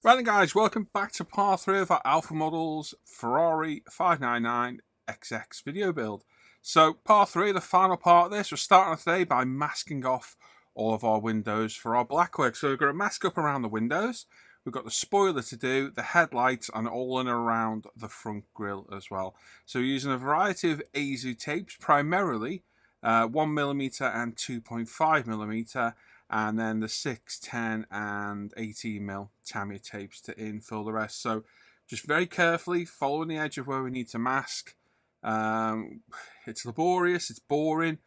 Right then guys, welcome back to part 3 of our Alpha Models Ferrari 599XX video build. So part 3, the final part of this, we're starting today by masking off all of our windows for our blackwork. So we're going to mask up around the windows, we've got the spoiler to do, the headlights, and all in and around the front grille as well. So we're using a variety of AZU tapes, primarily 1mm and 2.5mm, and then the 6, 10 and 18mm Tamiya tapes to infill the rest. So just very carefully following the edge of where we need to mask. It's laborious, it's boring,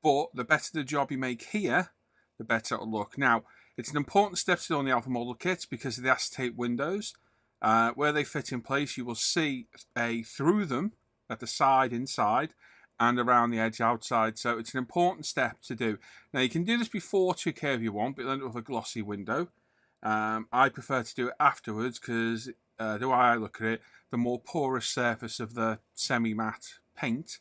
but the better the job you make here, the better it'll look. Now, it's an important step to do on the Alpha model kits because of the acetate windows. Where they fit in place, you will see through them at the side inside and around the edge outside. So it's an important step to do. Now you can do this before 2K if you want, but you'll end up with a glossy window. I prefer to do it afterwards because the way I look at it, the more porous surface of the semi-matte paint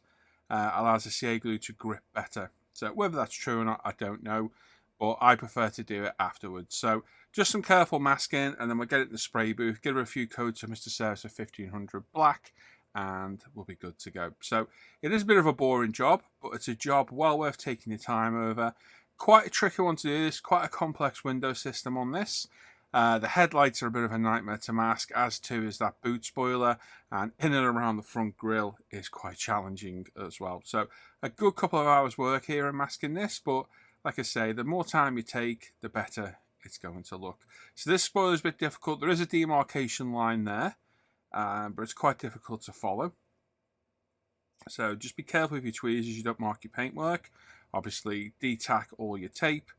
allows the CA glue to grip better. So whether that's true or not, I don't know, but I prefer to do it afterwards. So just some careful masking, and then we'll get it in the spray booth, give it a few coats of Mr. Servicer 1500 black, and we'll be good to go. So it is a bit of a boring job, but it's a job well worth taking your time over. Quite a tricky one to do this, quite a complex window system on this. The headlights are a bit of a nightmare to mask, as too is that boot spoiler, and in and around the front grille is quite challenging as well. So a good couple of hours work here in masking this, but like I say, the more time you take, the better it's going to look. So this spoiler is a bit difficult. There is a demarcation line there, but it's quite difficult to follow. So just be careful with your tweezers, you don't mark your paintwork. Obviously de-tack all your tape,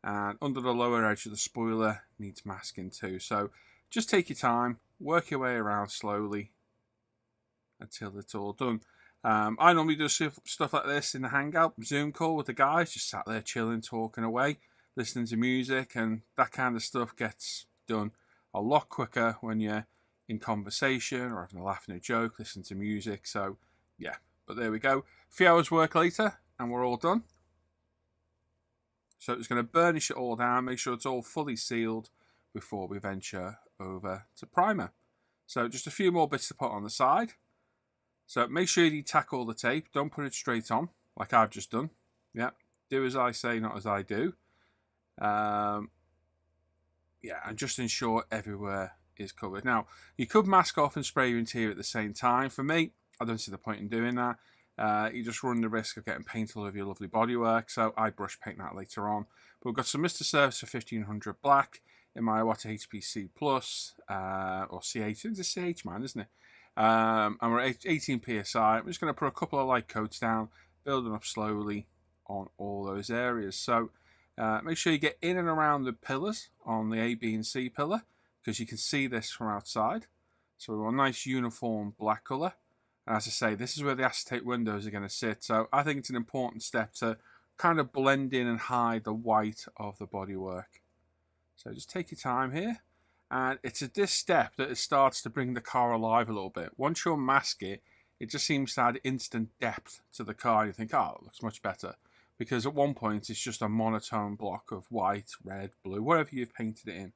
and under the lower edge of the spoiler needs masking too. So just take your time, work your way around slowly until it's all done. I normally do stuff like this in the hangout Zoom call with the guys, just sat there chilling, talking away, listening to music, and that kind of stuff gets done a lot quicker when you're in conversation or having a laugh and a joke, listening to music. So yeah, but there we go. A few hours work later and we're all done. So it's going to burnish it all down, make sure it's all fully sealed before we venture over to primer. So just a few more bits to put on the side. So make sure you tack all the tape, don't put it straight on like I've just done. Yeah, do as I say, not as I do. Yeah, and just ensure everywhere is covered. Now, you could mask off and spray your interior at the same time. For me, I don't see the point in doing that. You just run the risk of getting paint all over your lovely bodywork, so I brush paint that later on. But we've got some Mr. Servicer 1500 black in my Iwata HPC Plus, or CH, it's a CH man, isn't it? And we're at 18 PSI. I'm just going to put a couple of light coats down, building up slowly on all those areas. So make sure you get in and around the pillars on the A, B, and C pillar, because you can see this from outside. So we want a nice uniform black colour. And as I say, this is where the acetate windows are going to sit. So I think it's an important step to kind of blend in and hide the white of the bodywork. So just take your time here. And it's at this step that it starts to bring the car alive a little bit. Once you mask it, it just seems to add instant depth to the car. You think, oh, it looks much better. Because at one point, it's just a monotone block of white, red, blue, whatever you've painted it in.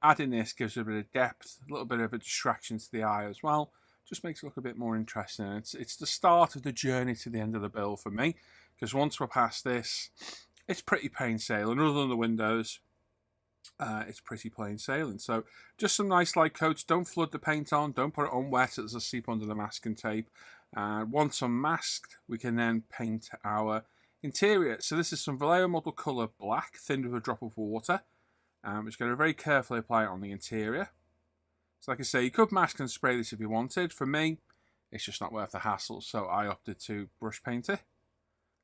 Adding this gives it a bit of depth, a little bit of a distraction to the eye as well. Just makes it look a bit more interesting. It's the start of the journey to the end of the build for me. Because once we're past this, it's pretty plain sailing. Other than the windows, it's pretty plain sailing. So just some nice light coats. Don't flood the paint on. Don't put it on wet as a seep under the masking tape. And once unmasked, we can then paint our interior. So this is some Vallejo model colour black, thinned with a drop of water. I'm just going to very carefully apply it on the interior. So like I say, you could mask and spray this if you wanted. For me, it's just not worth the hassle, so I opted to brush paint it.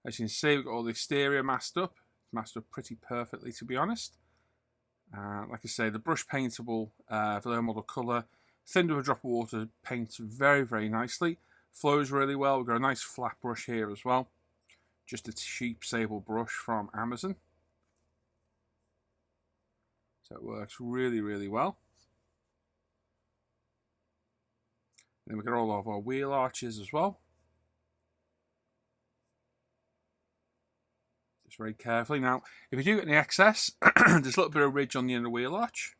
As you can see, we've got all the exterior masked up. It's masked up pretty perfectly, to be honest. Like I say, the brush paintable Vallejo model colour, thinned with a drop of water, paints very, very nicely. Flows really well. We've got a nice flat brush here as well. Just a cheap sable brush from Amazon. So it works really, really well. Then we got all of our wheel arches as well. Just very carefully. Now, if you do get any excess, there's a little bit of ridge on the end of the wheel arch.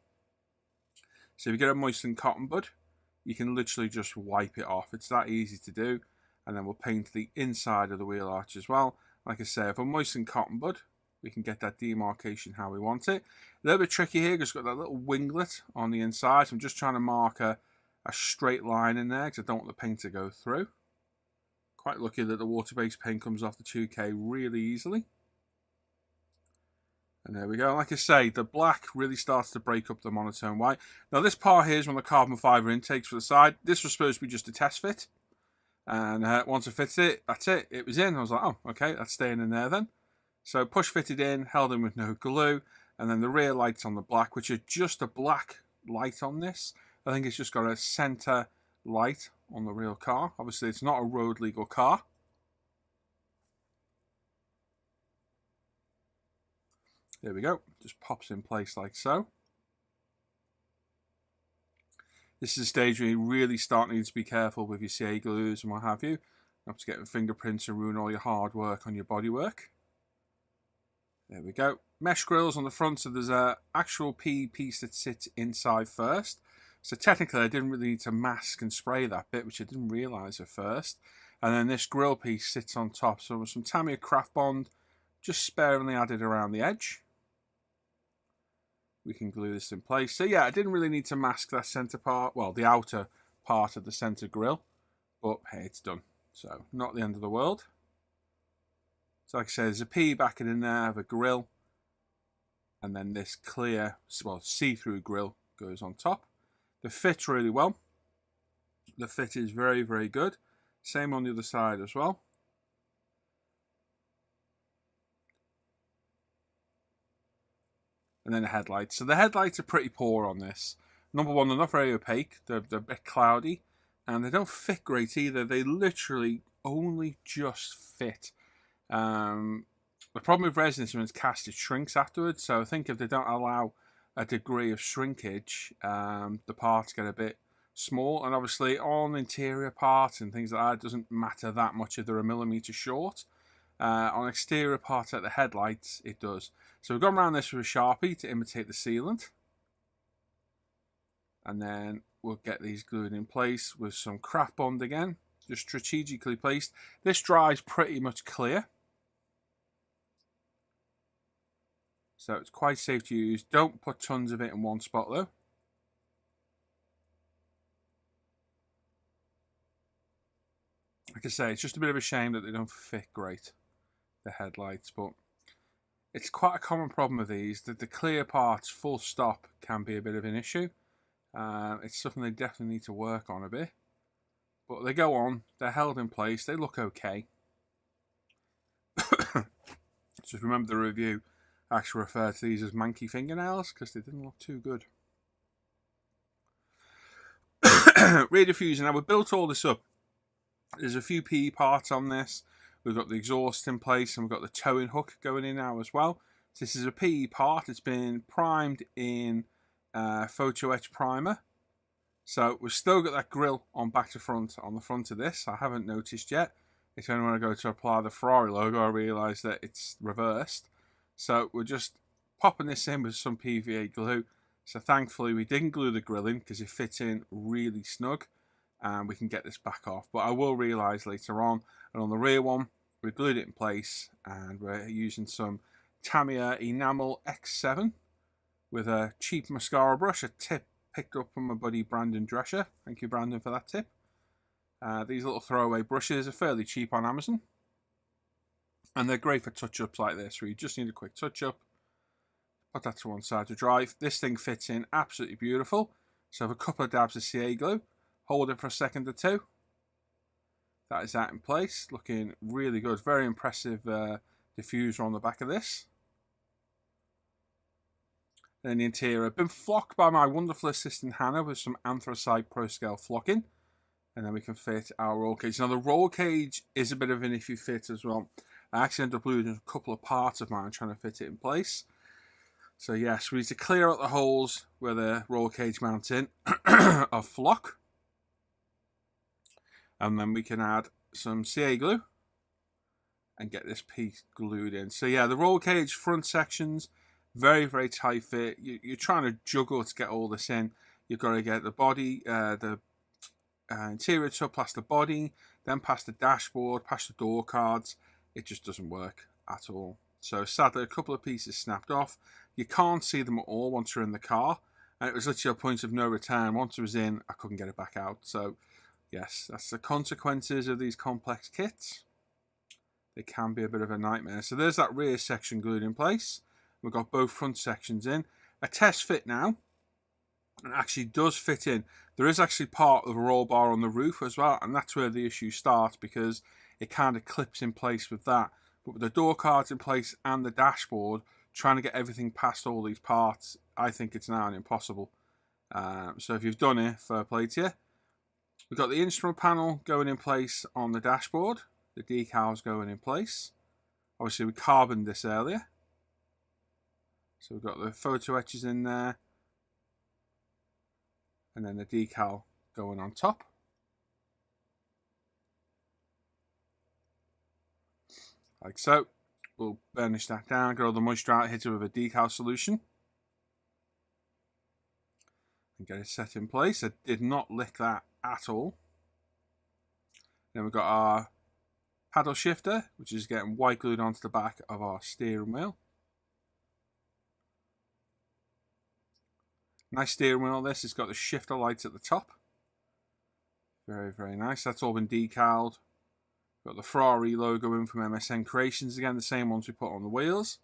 So if you get a moistened cotton bud, you can literally just wipe it off. It's that easy to do. And then we'll paint the inside of the wheel arch as well. Like I say, if a moistened cotton bud, we can get that demarcation how we want it. A little bit tricky here because it's got that little winglet on the inside. So I'm just trying to mark a straight line in there because I don't want the paint to go through. Quite lucky that the water-based paint comes off the 2K really easily. And there we go. Like I say, the black really starts to break up the monotone white. Now this part here is one of the carbon fibre intakes for the side. This was supposed to be just a test fit. And once I fitted it, that's it. It was in. I was like, oh, okay, that's staying in there then. So push fitted in, held in with no glue. And then the rear lights on the black, which are just a black light on this. I think it's just got a centre light on the real car. Obviously, it's not a road legal car. There we go. Just pops in place like so. This is a stage where you really start needing to be careful with your CA glues and what have you. Not to get fingerprints and ruin all your hard work on your bodywork. There we go. Mesh grills on the front, so there's a actual PE piece that sits inside first. So technically I didn't really need to mask and spray that bit, which I didn't realise at first. And then this grill piece sits on top. So with some Tamiya Craft Bond, just sparingly added around the edge. We can glue this in place. So yeah, I didn't really need to mask that centre part, well, the outer part of the centre grill. But hey, it's done. So not the end of the world. So like I said, there's a PE backing in there of a grill. And then this clear, well, see-through grill goes on top. The fits really well. The fit is very, very good. Same on the other side as well. And then the headlights. So the headlights are pretty poor on this. Number one, they're not very opaque. They're a bit cloudy. And they don't fit great either. They literally only just fit. The problem with resin is when it's cast, it shrinks afterwards. So I think if they don't allow a degree of shrinkage, the parts get a bit small. And obviously on interior parts and things like that, it doesn't matter that much if they're a millimetre short. On exterior parts like the headlights, it does. So we've gone around this with a Sharpie to imitate the sealant. And then we'll get these glued in place with some craft bond again, just strategically placed. This dries pretty much clear. So it's quite safe to use. Don't put tons of it in one spot though. Like I say, it's just a bit of a shame that they don't fit great, the headlights, but it's quite a common problem with these, that the clear parts, full stop, can be a bit of an issue. It's something they definitely need to work on a bit. But they go on, they're held in place, they look okay. Just remember the review actually referred to these as manky fingernails because they didn't look too good. Rear diffuser, now we've built all this up. There's a few PE parts on this. We've got the exhaust in place and we've got the towing hook going in now as well. So this is a PE part. It's been primed in photo etch primer. So we've still got that grill on back to front on the front of this. I haven't noticed yet. It's only when I go to apply the Ferrari logo I realise that it's reversed. So we're just popping this in with some PVA glue. So thankfully we didn't glue the grill in because it fits in really snug. And we can get this back off. But I will realise later on. And on the rear one, we glued it in place. And we're using some Tamiya Enamel X7 with a cheap mascara brush, a tip picked up from my buddy Brandon Drescher. Thank you, Brandon, for that tip. These little throwaway brushes are fairly cheap on Amazon. And they're great for touch-ups like this, where you just need a quick touch-up. Put that to one side to dry. This thing fits in absolutely beautiful. So I have a couple of dabs of CA glue. Hold it for a second or two. That is that in place. Looking really good. Very impressive diffuser on the back of this. And then the interior. I've been flocked by my wonderful assistant Hannah with some anthracite pro scale flocking. And then we can fit our roll cage. Now the roll cage is a bit of an iffy fit as well. I actually ended up losing a couple of parts of mine trying to fit it in place. So yes, we need to clear out the holes where the roll cage mounts in of flock. And then we can add some CA glue and get this piece glued in. So yeah, the roll cage front sections, very, very tight fit. You're trying to juggle to get all this in. you've got to get the body, the interior to past the body, then past the dashboard, past the door cards. It just doesn't work at all. So sadly, a couple of pieces snapped off. You can't see them at all once you're in the car, and it was literally a point of no return. Once it was in, I couldn't get it back out. So yes, that's the consequences of these complex kits. They can be a bit of a nightmare. So there's that rear section glued in place. We've got both front sections in. A test fit now. It actually does fit in. There is actually part of a roll bar on the roof as well, and that's where the issue starts, because it kind of clips in place with that. But with the door cards in place and the dashboard, trying to get everything past all these parts, I think it's now impossible. So if you've done it, fair play to you. We've got the instrument panel going in place on the dashboard. The decals going in place. Obviously we carboned this earlier. So we've got the photo etches in there. And then the decal going on top. Like so. We'll burnish that down, get all the moisture out, hit it with a decal solution. And get it set in place. I did not lick that at all. Then we've got our paddle shifter, which is getting white glued onto the back of our steering wheel. Nice steering wheel this. It's got the shifter lights at the top. Very, very nice. That's all been decaled. Got the Ferrari logo in from MSN Creations. Again, the same ones we put on the wheels.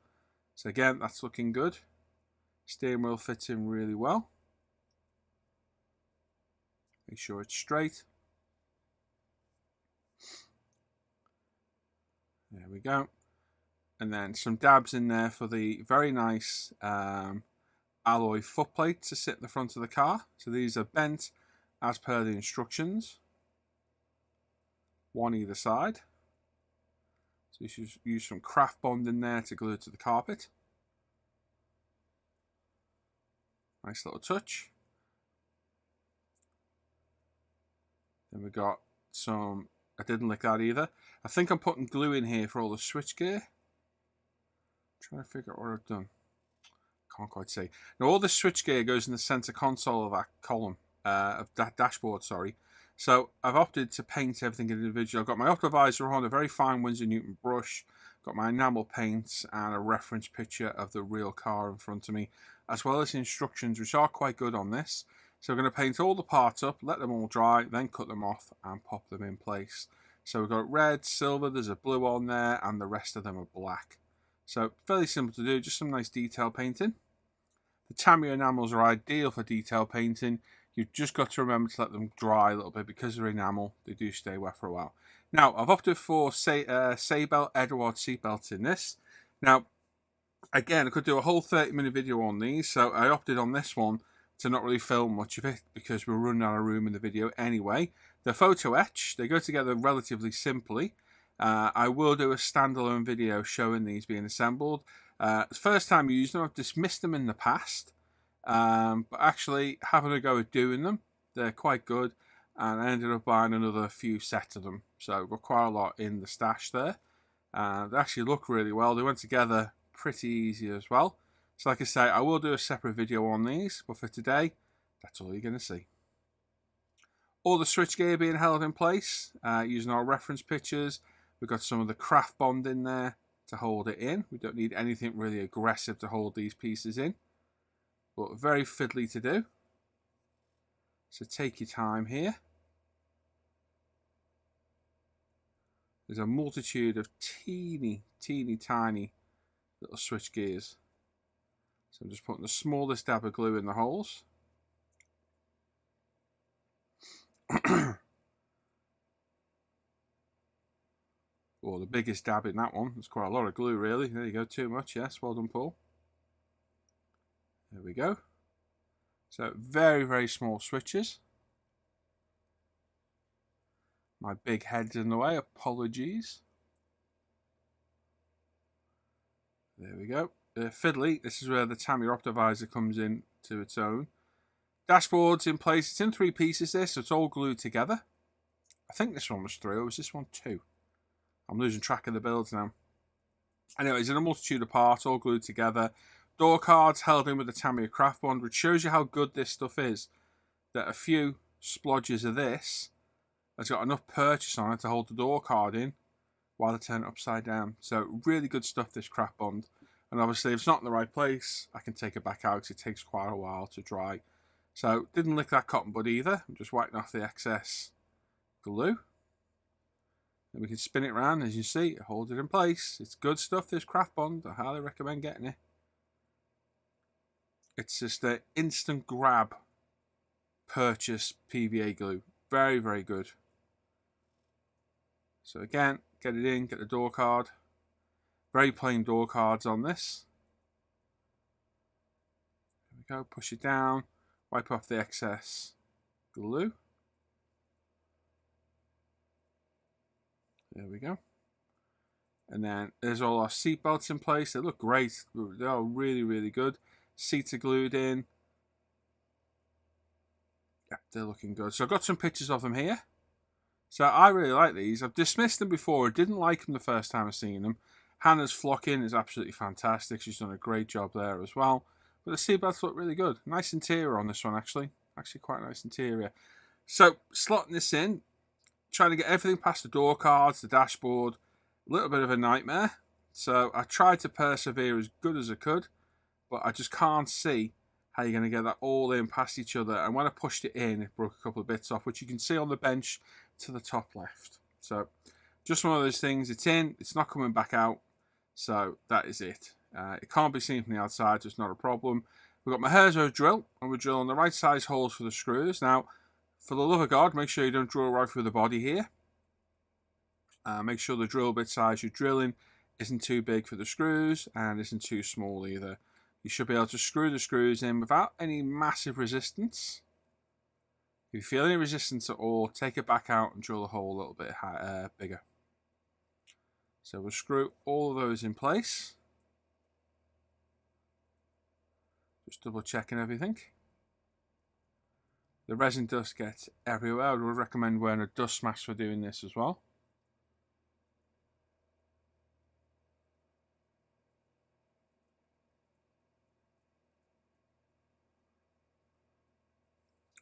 So again, that's looking good. Steering wheel fits in really well. Make sure it's straight. There we go. And then some dabs in there for the very nice alloy footplate to sit in the front of the car. So these are bent as per the instructions. One either side. So you should use some craft bond in there to glue it to the carpet. Nice little touch. Then we got some, I didn't lick that either. I think I'm putting glue in here for all the switch gear. Trying to figure out what I've done. Can't quite see. Now all the switch gear goes in the center console of that column, of that dashboard, sorry. So I've opted to paint everything individually. I've got my optovisor on, a very fine Winsor Newton brush, got my enamel paints and a reference picture of the real car in front of me, as well as instructions, which are quite good on this. So we're going to paint all the parts up, let them all dry, then cut them off and pop them in place. So we've got red, silver, there's a blue on there, and the rest of them are black. So fairly simple to do, just some nice detail painting. The Tamiya enamels are ideal for detail painting. You've just got to remember to let them dry a little bit, because they're enamel, they do stay wet for a while. Now, I've opted for Seatbelt Edward seatbelts in this. Now, again, I could do a whole 30-minute video on these, so I opted on this one to not really film much of it, because we're running out of room in the video anyway. They're photo etch, they go together relatively simply. I will do a standalone video showing these being assembled. First time using them, I've dismissed them in the past. But actually having a go at doing them, they're quite good, and I ended up buying another few sets of them, so we've got quite a lot in the stash there. They actually look really well. They went together pretty easy as well. So like I say, I will do a separate video on these, but for today, that's all you're going to see. All the switchgear being held in place using our reference pictures. We've got some of the craft bond in there to hold it in. We don't need anything really aggressive to hold these pieces in, but very fiddly to do. So take your time here. There's a multitude of teeny tiny little switch gears. So I'm just putting the smallest dab of glue in the holes. Or the biggest dab in that one. There's quite a lot of glue really. There you go, too much, yes, well done Paul. There we go. So very small switches. My big head's in the way, apologies. There we go. Fiddly, this is where the Tamiya optovisor comes in to its own. Dashboard's in place. It's in 3 pieces this, so it's all glued together. I think this one was 3, or was this one 2? I'm losing track of the builds now. Anyways, in a multitude of parts, all glued together. Door cards held in with the Tamiya craft bond, which shows you how good this stuff is. that a few splodges of this has got enough purchase on it to hold the door card in while they turn it upside down. So really good stuff, this craft bond. And obviously if it's not in the right place, I can take it back out because it takes quite a while to dry. So didn't lick that cotton bud either. I'm just wiping off the excess glue. And we can spin it around, as you see, hold it in place. It's good stuff, this craft bond. I highly recommend getting it. It's just an instant grab purchase PVA glue. Very, very good. So again, get it in, get the door card. Very plain door cards on this. There we go, push it down, wipe off the excess glue. There we go. And then there's all our seat belts in place. They look great. They are really, really good. Seats are glued in. Yep, they're looking good. So I've got some pictures of them here. So I really like these. I've dismissed them before. I didn't like them the first time I've seen them. Hannah's flocking is absolutely fantastic. She's done a great job there as well. But the seat belts look really good. Nice interior on this one, actually. Actually quite a nice interior. So slotting this in, trying to get everything past the door cards, the dashboard. A little bit of a nightmare. So I tried to persevere as good as I could. But I just can't see how you're going to get that all in past each other. And when I pushed it in, it broke a couple of bits off, which you can see on the bench to the top left. So just one of those things. It's in. It's not coming back out. So that is it. It can't be seen from the outside, so it's not a problem. We've got my Herzo drill, and we're drilling the right size holes for the screws. Now, for the love of God, make sure you don't drill right through the body here. Make sure the drill bit size you're drilling isn't too big for the screws and isn't too small either. You should be able to screw the screws in without any massive resistance. If you feel any resistance at all, take it back out and drill the hole a little bit bigger. So we'll screw all of those in place. Just double checking everything. The resin dust gets everywhere. I would recommend wearing a dust mask for doing this as well.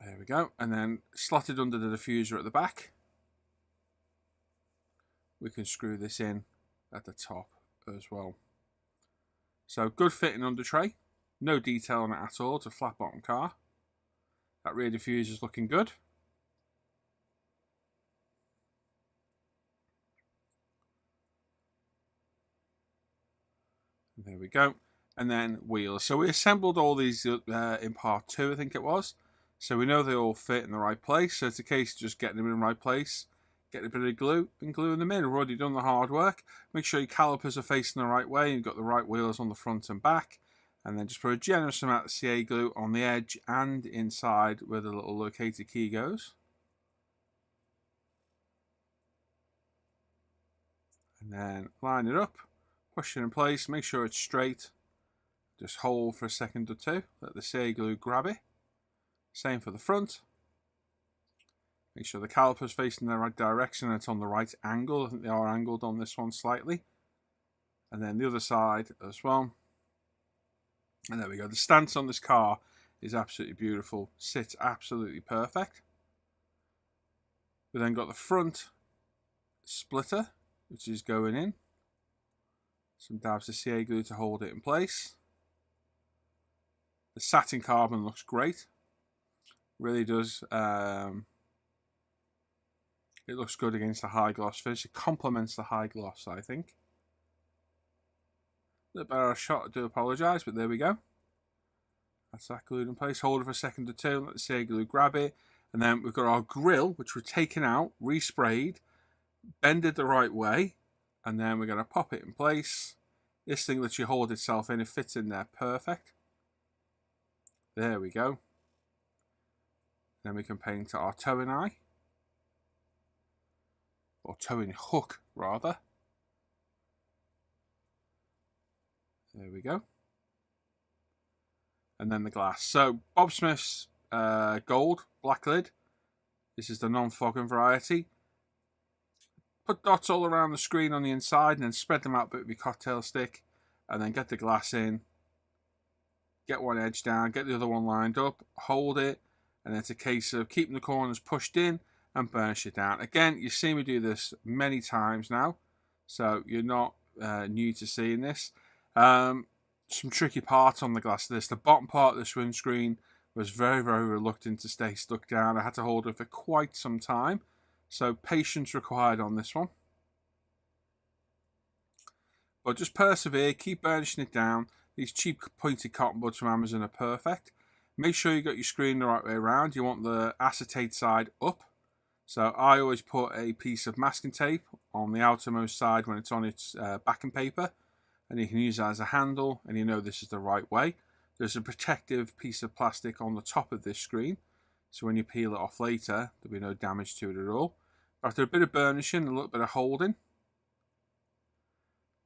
There we go. And then slotted under the diffuser at the back, we can screw this in at the top as well. So good fitting under tray. No detail on it at all. It's a flat bottom car. That rear diffuser is looking good. And there we go. And then wheels. So we assembled all these in part 2, I think it was. So we know they all fit in the right place. So it's a case of just getting them in the right place, getting a bit of glue and gluing them in. We've already done the hard work. Make sure your calipers are facing the right way. You've got the right wheels on the front and back. And then just put a generous amount of CA glue on the edge and inside where the little locator key goes. And then line it up, push it in place, make sure it's straight. Just hold for a second or two, let the CA glue grab it. Same for the front. Make sure the caliper's facing the right direction and it's on the right angle. I think they are angled on this one slightly. And then the other side as well. And there we go. The stance on this car is absolutely beautiful. Sits absolutely perfect. We then got the front splitter, which is going in. Some dabs of CA glue to hold it in place. The satin carbon looks great. Really does. It looks good against the high gloss finish. It complements the high gloss, I think. A little better shot, I do apologise, but there we go. That's that glued in place. Hold it for a second or two, let the CA glue grab it. And then we've got our grill, which we've taken out, resprayed, bended the right way, and then we're going to pop it in place. This thing lets you hold itself in, it fits in there perfect. There we go. Then we can paint our towing eye, or towing hook rather. There we go. And then the glass. So Bob Smith's gold black lid. This is the non-fogging variety. Put dots all around the screen on the inside and then spread them out a bit with your cocktail stick. And then get the glass in. Get one edge down. Get the other one lined up. Hold it. and it's a case of keeping the corners pushed in and burnish it down. Again, you've seen me do this many times now, so you're not new to seeing this. Some tricky parts on the glass of this. The bottom part of this windscreen was very, very reluctant to stay stuck down. I had to hold it for quite some time, so patience required on this one. But just persevere, keep burnishing it down. These cheap pointed cotton buds from Amazon are perfect. Make sure you got your screen the right way around. You want the acetate side up. So I always put a piece of masking tape on the outermost side when it's on its backing paper, and you can use that as a handle, and you know this is the right way. There's a protective piece of plastic on the top of this screen, so when you peel it off later, there'll be no damage to it at all. After a bit of burnishing and a little bit of holding,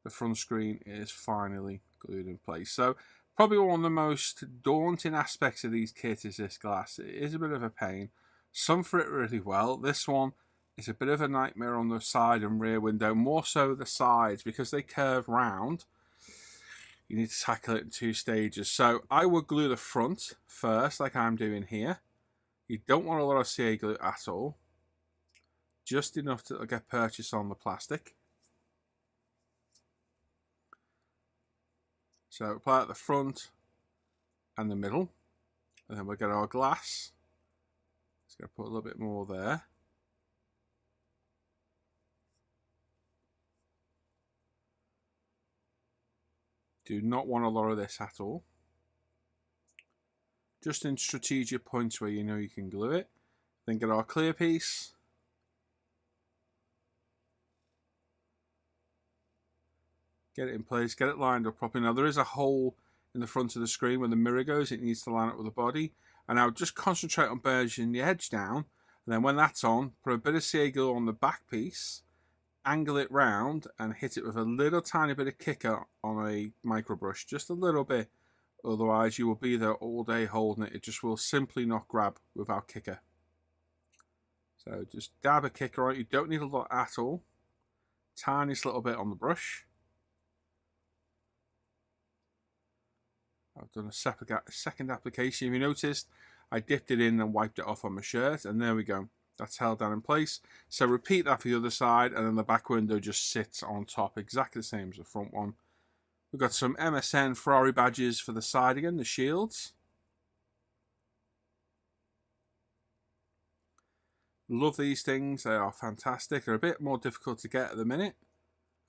the front screen is finally glued in place. So probably one of the most daunting aspects of these kits is this glass. It is a bit of a pain. Some fit really well. This one is a bit of a nightmare on the side and rear window, more so the sides, because they curve round. You need to tackle it in 2 stages. So I would glue the front first, like I'm doing here. You don't want a lot of CA glue at all. Just enough to get purchase on the plastic. So apply at the front and the middle, and then we'll get our glass. Just going to put a little bit more there. Do not want a lot of this at all. Just in strategic points where you know you can glue it. Then get our clear piece. Get it in place, get it lined up properly. Now there is a hole in the front of the screen where the mirror goes. It needs to line up with the body. And I'll just concentrate on burnishing the edge down. And then when that's on, put a bit of CA glue on the back piece, angle it round and hit it with a little tiny bit of kicker on a micro brush, just a little bit. Otherwise you will be there all day holding it. It just will simply not grab without kicker. So just dab a kicker on it. You don't need a lot at all. Tiniest little bit on the brush. I've done a second application. If you noticed, I dipped it in and wiped it off on my shirt, and there we go. That's held down in place. So repeat that for the other side, and then the back window just sits on top, exactly the same as the front one. We've got some MSN Ferrari badges for the side again, the shields. Love these things, they are fantastic. They're a bit more difficult to get at the minute.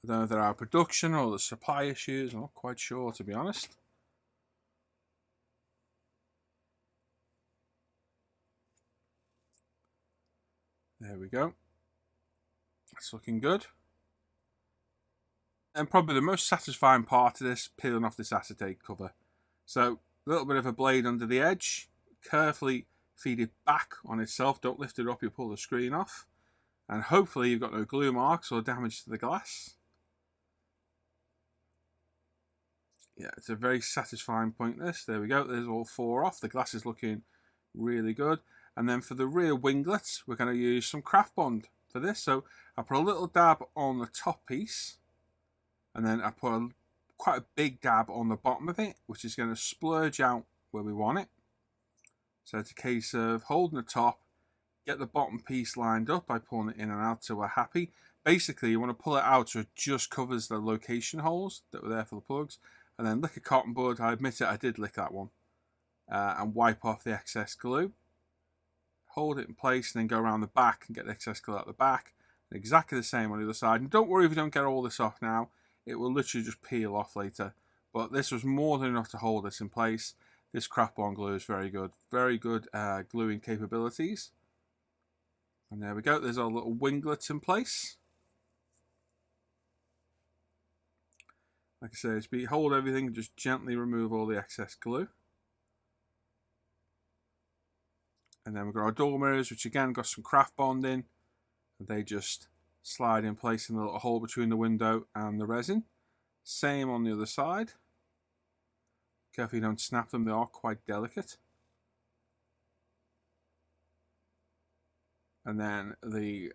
I don't know if they're out of production or the supply issues, I'm not quite sure, to be honest. There we go. That's looking good. And probably the most satisfying part of this, peeling off this acetate cover. So a little bit of a blade under the edge, carefully feed it back on itself. Don't lift it up, you pull the screen off. And hopefully you've got no glue marks or damage to the glass. Yeah, it's a very satisfying point this. There we go, there's all 4 off. The glass is looking really good. And then for the rear winglets, we're going to use some craft bond for this. So I put a little dab on the top piece, and then I put quite a big dab on the bottom of it, which is going to splurge out where we want it. So it's a case of holding the top, get the bottom piece lined up by pulling it in and out till we're happy. Basically, you want to pull it out so it just covers the location holes that were there for the plugs, and then lick a cotton bud. I admit it, I did lick that one, and wipe off the excess glue. Hold it in place and then go around the back and get the excess glue out the back. And exactly the same on the other side. And don't worry if you don't get all this off now. It will literally just peel off later. But this was more than enough to hold this in place. This craft bond glue is very good. Very good gluing capabilities. And there we go. There's our little winglets in place. Like I say, just hold everything and just gently remove all the excess glue. And then we've got our door mirrors, which again got some craft bond in. And they just slide in place in the little hole between the window and the resin. Same on the other side. Careful you don't snap them, they are quite delicate. And then the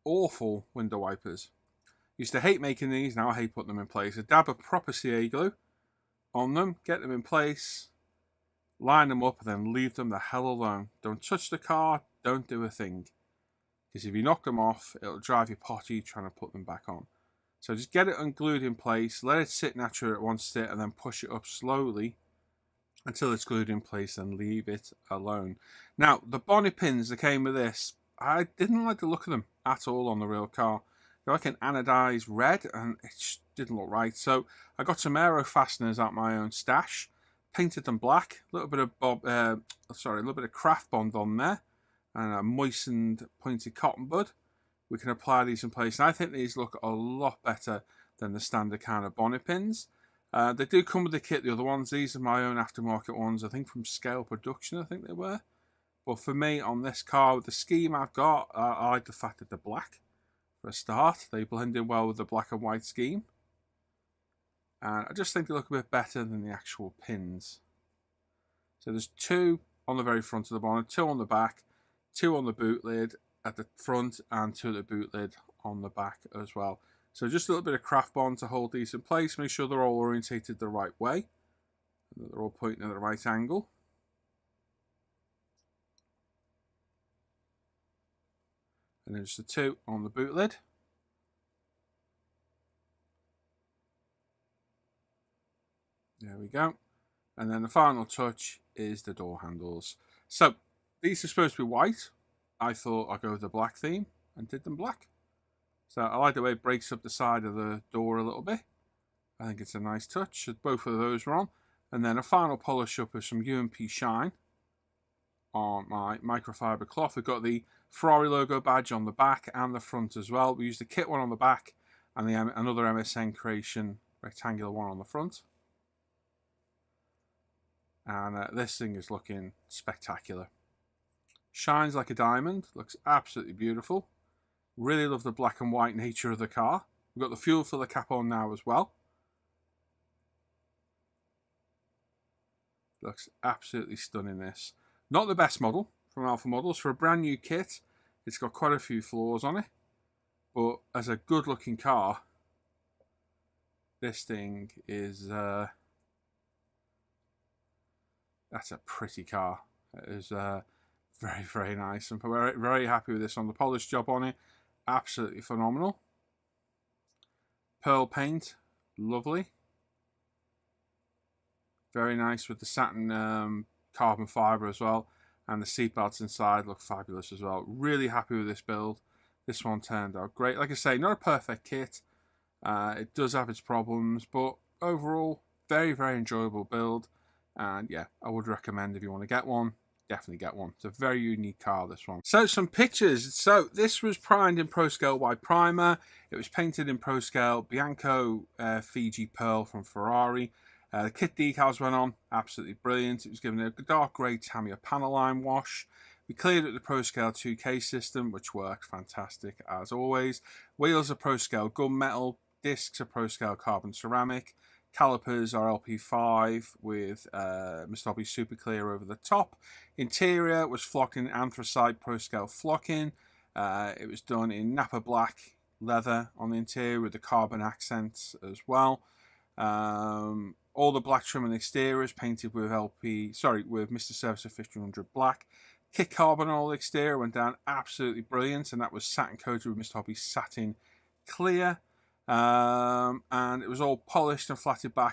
awful window wipers. Used to hate making these, now I hate putting them in place. A dab of proper CA glue on them, get them in place, line them up and then leave them the hell alone. Don't touch the car, don't do a thing. Because if you knock them off, it'll drive you potty trying to put them back on. So just get it unglued in place, let it sit naturally at one sit, and then push it up slowly until it's glued in place, and leave it alone. Now, the bonnet pins that came with this, I didn't like the look of them at all on the real car. They're like an anodized red, and it just didn't look right. So I got some aero fasteners out my own stash, painted them black, a little bit of craft bond on there, and a moistened pointed cotton bud. We can apply these in place, and I think these look a lot better than the standard kind of bonnet pins. They do come with the kit, the other ones. These are my own aftermarket ones, I think from Scale Production, I think they were. But for me, on this car, with the scheme I've got, I like the fact that they're black. For a start, they blend in well with the black and white scheme. And I just think they look a bit better than the actual pins. So there's 2 on the very front of the bonnet, 2 on the back, 2 on the boot lid at the front, and 2 at the boot lid on the back as well. So just a little bit of craft bond to hold these in place, make sure they're all orientated the right way, and that they're all pointing at the right angle. And then just the 2 on the boot lid. There we go. And then the final touch is the door handles. So these are supposed to be white. I thought I'd go with the black theme and did them black. So I like the way it breaks up the side of the door a little bit. I think it's a nice touch. Both of those are on. And then a final polish up of some UMP Shine on my microfiber cloth. We've got the Ferrari logo badge on the back and the front as well. We used the kit one on the back and another MSN Creation rectangular one on the front. And this thing is looking spectacular. Shines like a diamond. Looks absolutely beautiful. Really love the black and white nature of the car. We've got the fuel filler cap on now as well. Looks absolutely stunning, this. Not the best model from Alpha Models. For a brand new kit, it's got quite a few flaws on it. But as a good looking car, this thing is... that's a pretty car. It is very, very nice. I'm very, very happy with this on the polish job on it. Absolutely phenomenal. Pearl paint, lovely. Very nice with the satin carbon fibre as well. And the seat belts inside look fabulous as well. Really happy with this build. This one turned out great. Like I say, not a perfect kit. It does have its problems, but overall, very, very enjoyable build. And yeah, I would recommend if you want to get one, definitely get one. It's a very unique car, this one. So some pictures. So this was primed in Pro Scale White Primer. It was painted in Pro Scale Bianco Fiji Pearl from Ferrari. The kit decals went on, absolutely brilliant. It was given a dark grey Tamiya panel line wash. We cleared it with the Pro Scale 2K system, which worked fantastic as always. Wheels are Pro Scale gunmetal, discs are Pro Scale carbon ceramic. Calipers are LP5 with Mr. Hobby Super Clear over the top. Interior was flocked in anthracite Pro Scale flocking. It was done in Napa black leather on the interior with the carbon accents as well. All the black trim on the exterior is painted with with Mr. Servicer 1500 black. Kit carbon on all the exterior went down absolutely brilliant, and that was satin coated with Mr. Hobby Satin Clear. And it was all polished and flatted back